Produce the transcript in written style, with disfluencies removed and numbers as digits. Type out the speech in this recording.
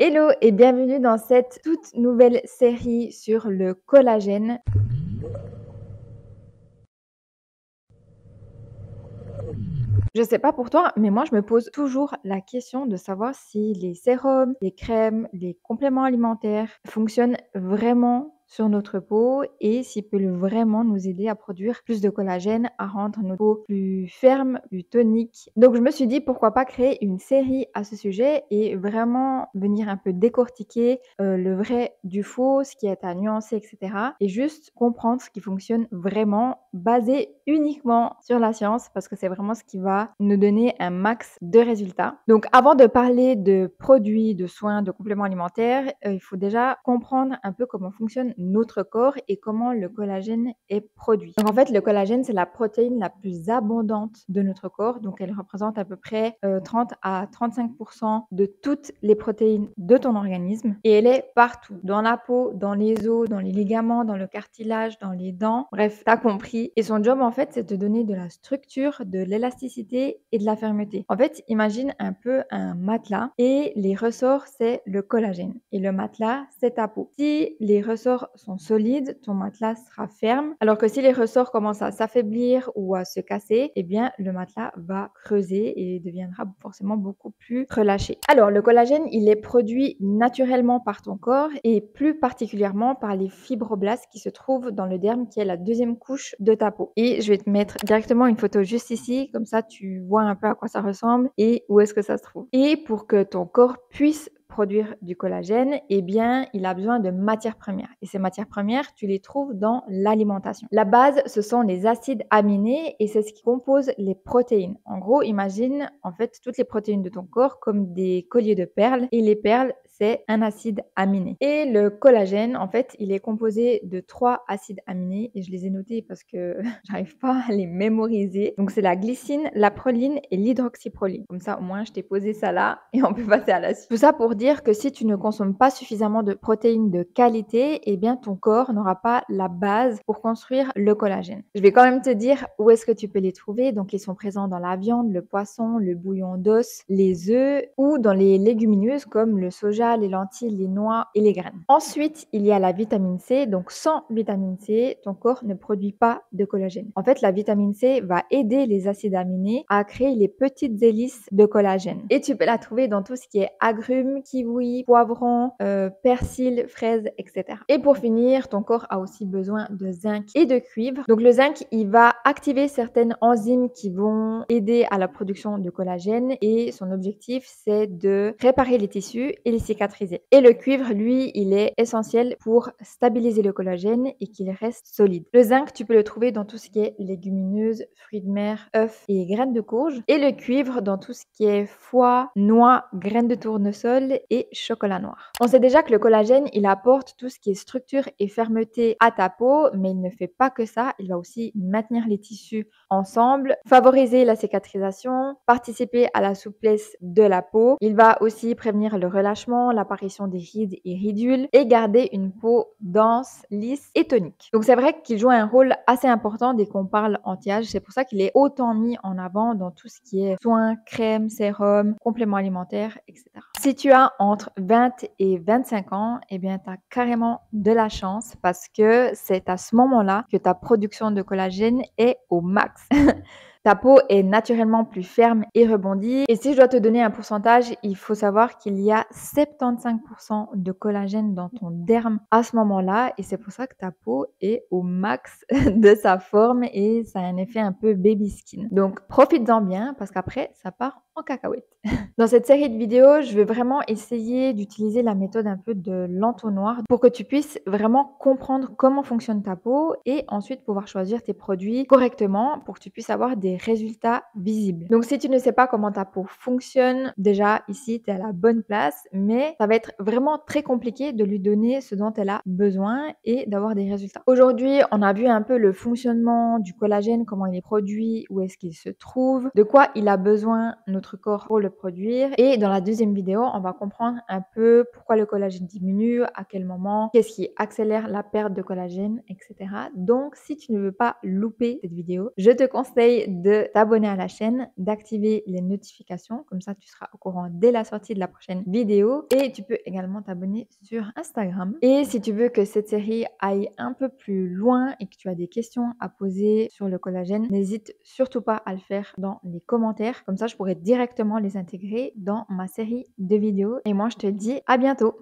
Hello et bienvenue dans cette toute nouvelle série sur le collagène. Je sais pas pour toi, mais moi je me pose toujours la question de savoir si les sérums, les crèmes, les compléments alimentaires fonctionnent vraiment sur notre peau et s'ils peuvent vraiment nous aider à produire plus de collagène, à rendre notre peau plus ferme, plus tonique. Donc je me suis dit pourquoi pas créer une série à ce sujet et vraiment venir un peu décortiquer le vrai du faux, ce qui est à nuancer, etc. Et juste comprendre ce qui fonctionne vraiment, basé uniquement sur la science, parce que c'est vraiment ce qui va nous donner un max de résultats. Donc avant de parler de produits, de soins, de compléments alimentaires, il faut déjà comprendre un peu comment fonctionne notre corps et comment le collagène est produit. Donc en fait, le collagène, c'est la protéine la plus abondante de notre corps. Donc elle représente à peu près 30 à 35% de toutes les protéines de ton organisme et elle est partout, dans la peau, dans les os, dans les ligaments, dans le cartilage, dans les dents. Bref, t'as compris. Et son job, en fait, c'est de te donner de la structure, de l'élasticité et de la fermeté. En fait, imagine un peu un matelas et les ressorts, c'est le collagène. Et le matelas, c'est ta peau. Si les ressorts sont solides, ton matelas sera ferme. Alors que si les ressorts commencent à s'affaiblir ou à se casser, eh bien, le matelas va creuser et deviendra forcément beaucoup plus relâché. Alors, le collagène, il est produit naturellement par ton corps et plus particulièrement par les fibroblastes qui se trouvent dans le derme, qui est la deuxième couche de ta peau. Et je vais te mettre directement une photo juste ici, comme ça tu vois un peu à quoi ça ressemble et où est-ce que ça se trouve. Et pour que ton corps puisse produire du collagène, eh bien, il a besoin de matières premières. Et ces matières premières, tu les trouves dans l'alimentation. La base, ce sont les acides aminés et c'est ce qui compose les protéines. En gros, imagine en fait toutes les protéines de ton corps comme des colliers de perles et les perles, c'est un acide aminé. Et le collagène, en fait, il est composé de 3 acides aminés et je les ai notés parce que j'arrive pas à les mémoriser. Donc, c'est la glycine, la proline et l'hydroxyproline. Comme ça, au moins, je t'ai posé ça là et on peut passer à la suite. Tout ça pour dire que si tu ne consommes pas suffisamment de protéines de qualité, eh bien, ton corps n'aura pas la base pour construire le collagène. Je vais quand même te dire où est-ce que tu peux les trouver. Donc, ils sont présents dans la viande, le poisson, le bouillon d'os, les œufs ou dans les légumineuses comme le soja, les lentilles, les noix et les graines. Ensuite, il y a la vitamine C. Donc, sans vitamine C, ton corps ne produit pas de collagène. En fait, la vitamine C va aider les acides aminés à créer les petites hélices de collagène. Et tu peux la trouver dans tout ce qui est agrumes, kiwi, poivrons, persil, fraises, etc. Et pour finir, ton corps a aussi besoin de zinc et de cuivre. Donc, le zinc, il va activer certaines enzymes qui vont aider à la production de collagène et son objectif, c'est de réparer les tissus et les cicatriser. Et le cuivre, lui, il est essentiel pour stabiliser le collagène et qu'il reste solide. Le zinc, tu peux le trouver dans tout ce qui est légumineuses, fruits de mer, œufs et graines de courge. Et le cuivre dans tout ce qui est foie, noix, graines de tournesol et chocolat noir. On sait déjà que le collagène, il apporte tout ce qui est structure et fermeté à ta peau, mais il ne fait pas que ça. Il va aussi maintenir les tissus ensemble, favoriser la cicatrisation, participer à la souplesse de la peau. Il va aussi prévenir le relâchement, l'apparition des rides et ridules et garder une peau dense, lisse et tonique. Donc c'est vrai qu'il joue un rôle assez important dès qu'on parle anti-âge. C'est pour ça qu'il est autant mis en avant dans tout ce qui est soins, crèmes, sérums, compléments alimentaires, etc. Si tu as entre 20 et 25 ans, eh bien, tu as carrément de la chance parce que c'est à ce moment-là que ta production de collagène est au max. Ta peau est naturellement plus ferme et rebondie. Et si je dois te donner un pourcentage, il faut savoir qu'il y a 75% de collagène dans ton derme à ce moment-là. Et c'est pour ça que ta peau est au max de sa forme et ça a un effet un peu baby skin. Donc, profites-en bien parce qu'après, ça part en cacahuète. Dans cette série de vidéos, je vais vraiment essayer d'utiliser la méthode un peu de l'entonnoir pour que tu puisses vraiment comprendre comment fonctionne ta peau et ensuite pouvoir choisir tes produits correctement pour que tu puisses avoir des résultats visibles. Donc, si tu ne sais pas comment ta peau fonctionne, déjà ici, tu es à la bonne place, mais ça va être vraiment très compliqué de lui donner ce dont elle a besoin et d'avoir des résultats. Aujourd'hui, on a vu un peu le fonctionnement du collagène, comment il est produit, où est-ce qu'il se trouve, de quoi il a besoin, notre corps pour le produire. Et dans la deuxième vidéo, on va comprendre un peu pourquoi le collagène diminue, à quel moment, qu'est-ce qui accélère la perte de collagène, etc. Donc, si tu ne veux pas louper cette vidéo, je te conseille de t'abonner à la chaîne, d'activer les notifications, comme ça tu seras au courant dès la sortie de la prochaine vidéo. Et tu peux également t'abonner sur Instagram. Et si tu veux que cette série aille un peu plus loin et que tu as des questions à poser sur le collagène, n'hésite surtout pas à le faire dans les commentaires. Comme ça, je pourrai directement les intégrer dans ma série de vidéos. Et moi, je te dis à bientôt.